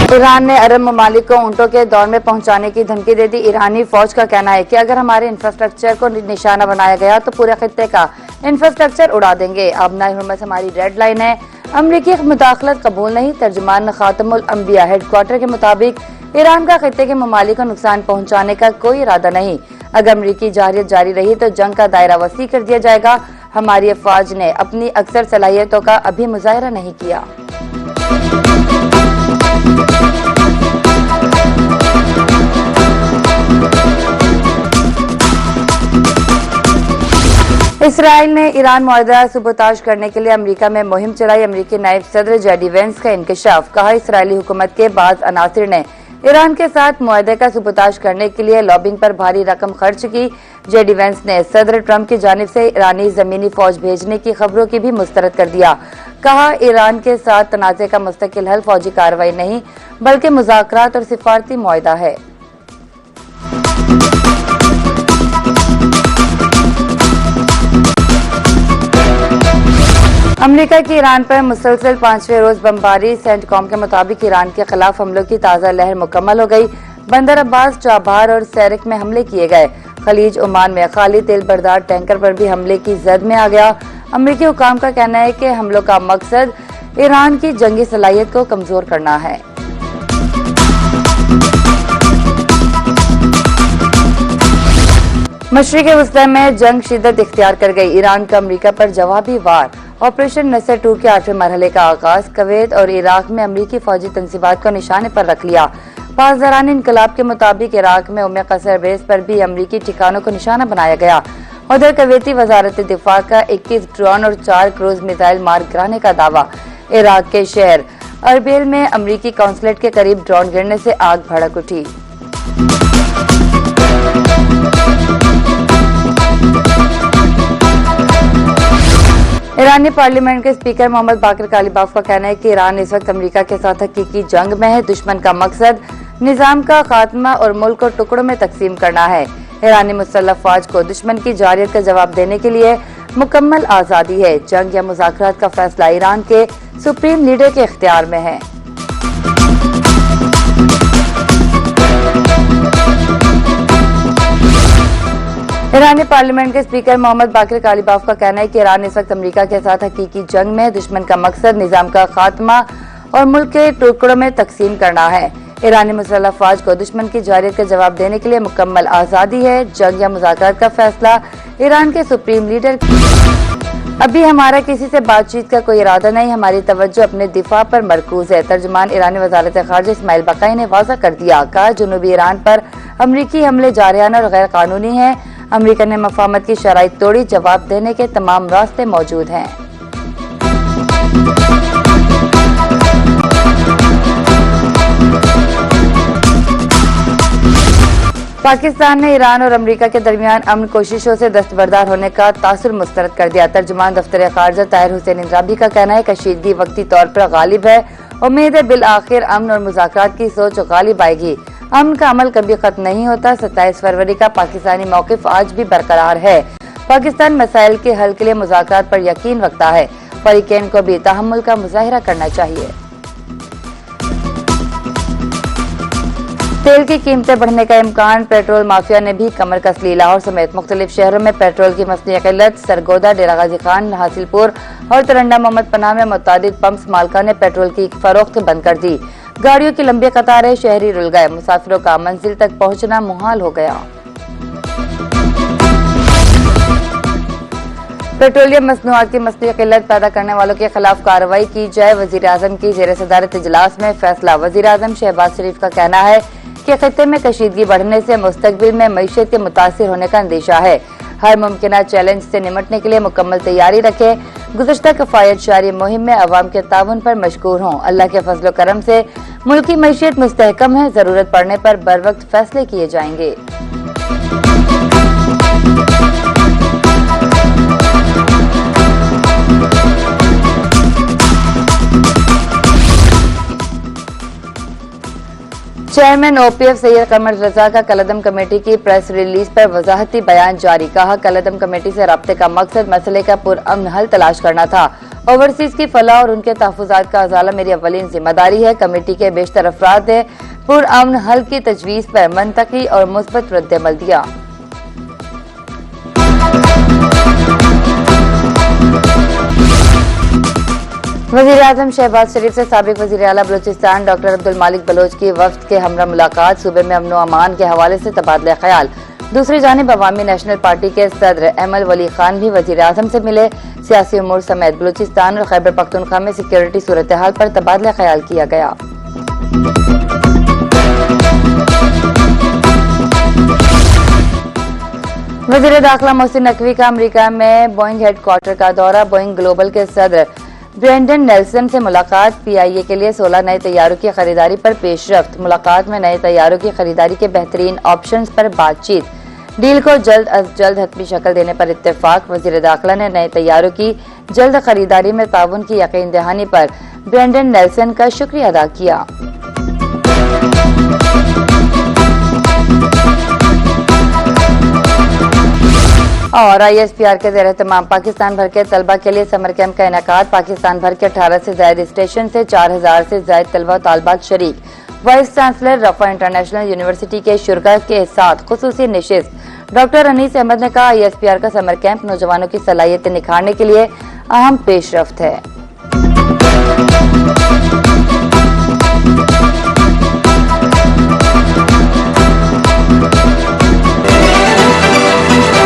Iran ने अरब ममालिक को ऊंटों के दौर में पहुंचाने की धमकी दे दी। ईरानी फौज का कहना है कि अगर हमारे इंफ्रास्ट्रक्चर को निशाना बनाया गया तो पूरे खित्ते का इंफ्रास्ट्रक्चर उड़ा देंगे। आबनाए हुर्मत हमारी रेड लाइन है, अमरीकी मुदाखलत कबूल नहीं। तर्जुमान खातमुल अंबिया हेडक्वार्टर के मुताबिक ईरान का खित्ते के ममालिक को नुकसान पहुंचाने का कोई इरादा नहीं। अगर अमरीकी जारियत जारी रही तो जंग का दायरा वसी कर दिया जाएगा। हमारी अफवाज ने अपनी अक्सर सलाहियतों का अभी मुजाहरा नहीं किया। इसराइल ने ईरान मुआहदा सबूताज करने के लिए अमेरिका में मुहिम चलाई। अमेरिकी नायब सदर जेडी वेंस का इंकशाफ। कहा, इसराइली हुकूमत के बाज़ अनासिर ने ईरान के साथ मुआहदे का सबूताज करने के लिए लॉबिंग पर भारी रकम खर्च की। जेडी वेंस ने सदर ट्रंप की जानिब से ईरानी जमीनी फौज भेजने की खबरों की भी मुस्तरद कर दिया। कहा, ईरान के साथ तनाज़े का मुस्तकिल हल फौजी कार्रवाई नहीं बल्कि मुज़ाकरात और सिफारती मुआहदा है। अमेरिका की ईरान पर मुसलसल 5वें रोज बमबारी। सेंटकॉम के मुताबिक ईरान के खिलाफ हमलों की ताज़ा लहर मुकम्मल हो गई। बंदर अब्बास, चाबहार और सैरिक में हमले किए गए। खलीज ओमान में खाली तेल बरदार टैंकर पर भी हमले की जद में आ गया। अमेरिकी हुकाम का कहना है कि हमलों का मकसद ईरान की जंगी सलाहियत को कमजोर करना है। मशरिक़ वस्ती में जंग शिद्दत इख्तियार कर गई। ईरान का अमेरिका पर जवाबी वार। ऑपरेशन नसर 2 के 8वें मरहले का आगाज। कुवैत और इराक में अमेरिकी फौजी तंसीबात को निशाने पर रख लिया। पासदारान इनकलाब के मुताबिक इराक में उम्मे कसर बेस पर भी अमेरिकी ठिकानों को निशाना बनाया गया। उधर कुवैती वजारत दिफा का 21 ड्रोन और 4 क्रूज मिसाइल मार गिराने का दावा। इराक के शहर अरबिल में अमेरिकी कौंसलेट के करीब ड्रोन गिरने से आग भड़क उठी। ईरानी पार्लियामेंट के स्पीकर मोहम्मद बाकिर कालिबाफ का कहना है कि ईरान इस वक्त अमेरिका के साथ हकीकी जंग में है। दुश्मन का मकसद निजाम का खात्मा और मुल्क को टुकड़ों में तकसीम करना है। ईरानी मुसल्लह फौज को दुश्मन की जारियत का जवाब देने के लिए मुकम्मल आज़ादी है। जंग या मुज़ाकरात का फैसला ईरान के सुप्रीम लीडर के इख्तियार में है। ईरानी पार्लियामेंट के स्पीकर मोहम्मद बाकिर कालिबाफ का कहना है कि ईरान इस वक्त अमेरिका के साथ हकीकी जंग में है। दुश्मन का मकसद निजाम का खात्मा और मुल्क के टुकड़ों में तकसीम करना है। ईरानी मुसल्लह फौज को दुश्मन की जारियत का जवाब देने के लिए मुकम्मल आज़ादी है। जंग या मुज़ाकरात का फैसला ईरान के सुप्रीम लीडर। अभी हमारा किसी से बातचीत का कोई इरादा नहीं, हमारी तवज्जो अपने दिफा पर मरकूज है। तर्जुमान ईरानी वजारत खारजा इस्माइल बकाई ने वाज़ा कर दिया। कहा, जनूबी ईरान पर अमरीकी हमले जारियाना और गैर कानूनी है। अमेरिका ने मफाहमत की शराइत तोड़ी, जवाब देने के तमाम रास्ते मौजूद हैं। पाकिस्तान ने ईरान और अमेरिका के दरमियान अमन कोशिशों से दस्तबरदार होने का तासुर मुस्तरद कर दिया। तर्जुमान दफ्तर खारजा ताहिर हुसैन इंद्राबी का कहना है, कशीदगी वक्ती तौर पर गालिब है। उम्मीद है बिल आखिर अमन और मुज़ाकरात की सोच गालिब आएगी। अमन का अमल कभी खत्म नहीं होता। 27 फरवरी का पाकिस्तानी मौक़िफ़ आज भी बरकरार है। पाकिस्तान मसाइल के हल के लिए मुज़ाकरात पर यकीन रखता है। फरीकैन को भी तहम्मुल का मुज़ाहिरा करना चाहिए। तेल की कीमतें बढ़ने का इम्कान। पेट्रोल माफिया ने भी कमर कस ली। लाहौर समेत मुख्तलिफ शहरों में पेट्रोल की मसनूई किल्लत। सरगोदा, डेरा गाजी खान, हासिलपुर और तरंडा मोहम्मद पनाह में मुतादिद पंप्स मालिका ने पेट्रोल की फरोख्त बंद कर दी। गाड़ियों की लंबी कतारें, शहरी रुल गए। मुसाफिरों का मंजिल तक पहुंचना मुहाल हो गया। पेट्रोलियम मसनूआत की मसनूई किल्लत पैदा करने वालों के खिलाफ कार्रवाई की जाए। वजीर आजम की ज़ेर सदारत इजलास में फैसला। वजीर आजम शहबाज शरीफ का कहना है कि खित्ते में कशीदगी बढ़ने से मुस्तकबिल में मईशत के मुतासिर होने का अंदेशा है। हर मुमकिन चैलेंज से निमटने के लिए मुकम्मल तैयारी रखें। गुज़श्ता किफ़ायत जारी मुहिम में अवाम के ताउन पर मशकूर हों। अल्लाह के फजल करम से मुल्की मईशत मुस्तहकम है। जरूरत पड़ने पर बर वक्त फैसले किए जाएंगे। चेयरमैन OPF सैयद कमर रजा का कलअदम कमेटी की प्रेस रिलीज पर वजाहती बयान जारी। कहा, कलअदम कमेटी से राब्ते का मकसद मसले का पुरअमन हल तलाश करना था। ओवरसीज की फलाह और उनके तहफ़्फ़ुज़ात का अज़ाला मेरी अव्वलीन जिम्मेदारी है। कमेटी के बेशतर अफराद ने पुरअमन हल की तजवीज़ पर मंतकी और मुस्बत रद्द-ए-अमल दिया। वज़ीर-ए-आज़म शहबाज शरीफ से साबिक वज़ीर-ए-आला बलूचिस्तान डॉक्टर अब्दुल मालिक बलोच की वफ्द के हमरा मुलाकात। सूबे में अमन व अमान के हवाले से तबादला ख्याल। दूसरी जानिब अवामी नेशनल पार्टी के सदर एमल वली खान भी वज़ीर-ए-आज़म से मिले। सियासी उमूर समेत बलूचिस्तान और खैबर पख्तूनख्वा में सिक्योरिटी सूरत हाल पर तबादला ख्याल किया गया। वज़ीर दाखिला मोहसिन नकवी का अमरीका में बोइंग हेडक्वार्टर का दौरा। बोइंग ग्लोबल के सदर ब्रेंडन नेल्सन से मुलाकात। PIA के लिए 16 नए तैयारों की खरीदारी पर पेशरफ्त। मुलाकात में नए तैयारों की खरीदारी के बेहतरीन ऑप्शंस पर बातचीत। डील को जल्द अज जल्द हतमी शक्ल देने पर इत्तेफाक। वज़ीर दाखिला ने नए तैयारों की जल्द खरीदारी में ताउन की यकीन दहानी पर ब्रेंडन नेल्सन का शुक्रिया अदा किया। और ISPR के ज़ेर एहतमाम पाकिस्तान भर के तलबा के लिए समर कैंप का इनेकाद। पाकिस्तान भर के 18 से ज्यादा स्टेशन से 4000 से ज्यादा तलबा तालबात शरीक। वाइस चांसलर रफा इंटरनेशनल यूनिवर्सिटी के शुरा के साथ खुसूसी नशिस्त। डॉक्टर अनीस अहमद ने कहा, ISPR का समर कैंप नौजवानों की सलाहियतें निखारने के लिए अहम पेशरफ्त है।